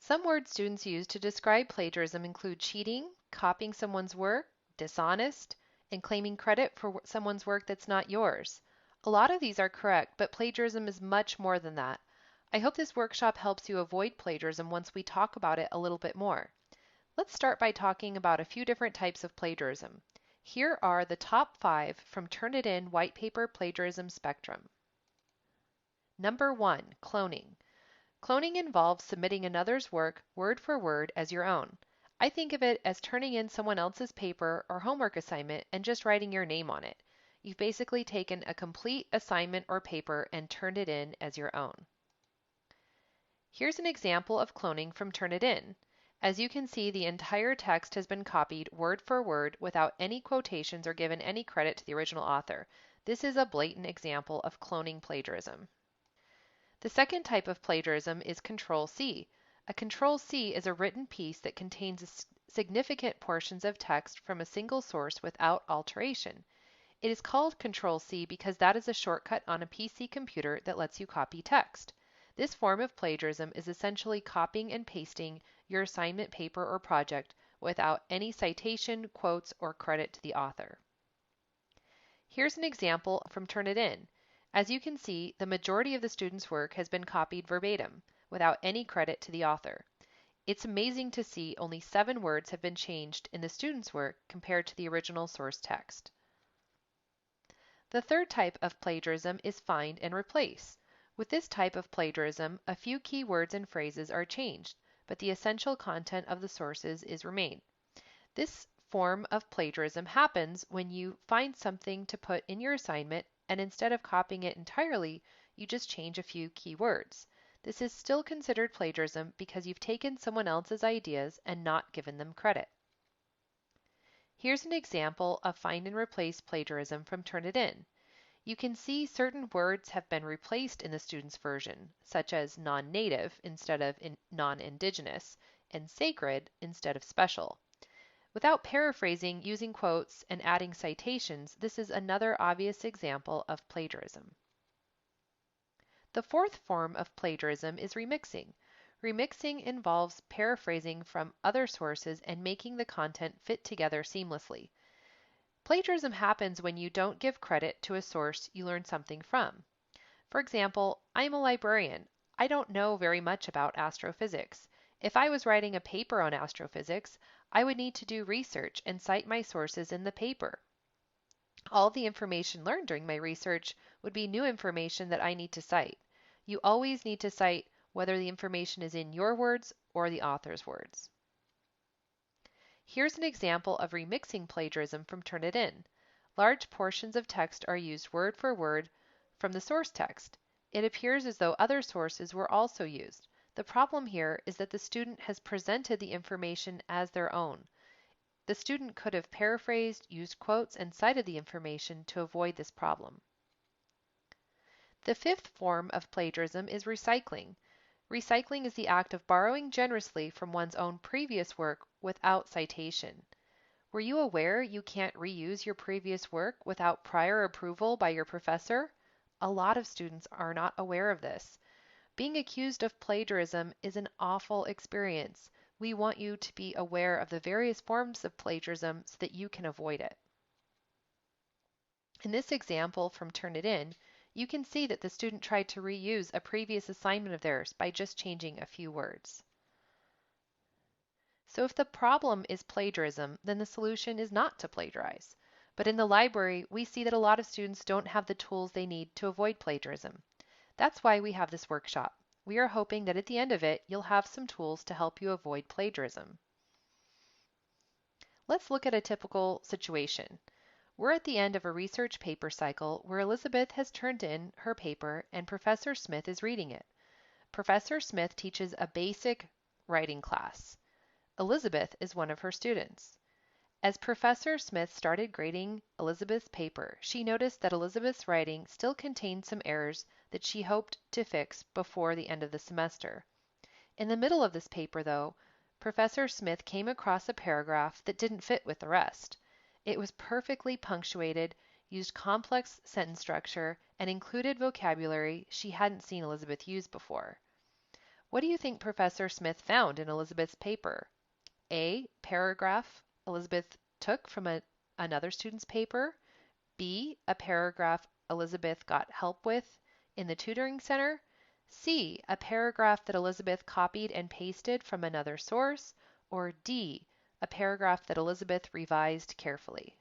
Some words students use to describe plagiarism include cheating, copying someone's work, dishonest, and claiming credit for someone's work that's not yours. A lot of these are correct, but plagiarism is much more than that. I hope this workshop helps you avoid plagiarism once we talk about it a little bit more. Let's start by talking about a few different types of plagiarism. Here are the top 5 from Turnitin White Paper Plagiarism Spectrum. Number 1, cloning. Cloning involves submitting another's work word for word as your own. I think of it as turning in someone else's paper or homework assignment and just writing your name on it. You've basically taken a complete assignment or paper and turned it in as your own. Here's an example of cloning from Turnitin. As you can see, the entire text has been copied word for word without any quotations or given any credit to the original author. This is a blatant example of cloning plagiarism. The second type of plagiarism is Control-C. A Control-C is a written piece that contains significant portions of text from a single source without alteration. It is called Control-C because that is a shortcut on a PC computer that lets you copy text. This form of plagiarism is essentially copying and pasting your assignment paper or project without any citation, quotes, or credit to the author. Here's an example from Turnitin. As you can see, the majority of the student's work has been copied verbatim, without any credit to the author. It's amazing to see only 7 words have been changed in the student's work compared to the original source text. The third type of plagiarism is find and replace. With this type of plagiarism, a few key words and phrases are changed, but the essential content of the sources is remained. This form of plagiarism happens when you find something to put in your assignment and instead of copying it entirely, you just change a few key words. This is still considered plagiarism because you've taken someone else's ideas and not given them credit. Here's an example of find and replace plagiarism from Turnitin. You can see certain words have been replaced in the student's version, such as non-native instead of non-indigenous, and sacred instead of special. Without paraphrasing, using quotes, and adding citations, this is another obvious example of plagiarism. The fourth form of plagiarism is remixing. Remixing involves paraphrasing from other sources and making the content fit together seamlessly. Plagiarism happens when you don't give credit to a source you learned something from. For example, I'm a librarian. I don't know very much about astrophysics. If I was writing a paper on astrophysics, I would need to do research and cite my sources in the paper. All the information learned during my research would be new information that I need to cite. You always need to cite whether the information is in your words or the author's words. Here's an example of remixing plagiarism from Turnitin. Large portions of text are used word for word from the source text. It appears as though other sources were also used. The problem here is that the student has presented the information as their own. The student could have paraphrased, used quotes, and cited the information to avoid this problem. The fifth form of plagiarism is recycling. Recycling is the act of borrowing generously from one's own previous work without citation. Were you aware you can't reuse your previous work without prior approval by your professor? A lot of students are not aware of this. Being accused of plagiarism is an awful experience. We want you to be aware of the various forms of plagiarism so that you can avoid it. In this example from Turnitin, you can see that the student tried to reuse a previous assignment of theirs by just changing a few words. So if the problem is plagiarism, then the solution is not to plagiarize. But in the library, we see that a lot of students don't have the tools they need to avoid plagiarism. That's why we have this workshop. We are hoping that at the end of it, you'll have some tools to help you avoid plagiarism. Let's look at a typical situation. We're at the end of a research paper cycle where Elizabeth has turned in her paper and Professor Smith is reading it. Professor Smith teaches a basic writing class. Elizabeth is one of her students. As Professor Smith started grading Elizabeth's paper, she noticed that Elizabeth's writing still contained some errors that she hoped to fix before the end of the semester. In the middle of this paper, though, Professor Smith came across a paragraph that didn't fit with the rest. It was perfectly punctuated, used complex sentence structure, and included vocabulary she hadn't seen Elizabeth use before. What do you think Professor Smith found in Elizabeth's paper? A. Paragraph Elizabeth took from another student's paper. B. A paragraph Elizabeth got help with in the tutoring center. C. A paragraph that Elizabeth copied and pasted from another source. Or D. A paragraph that Elizabeth revised carefully.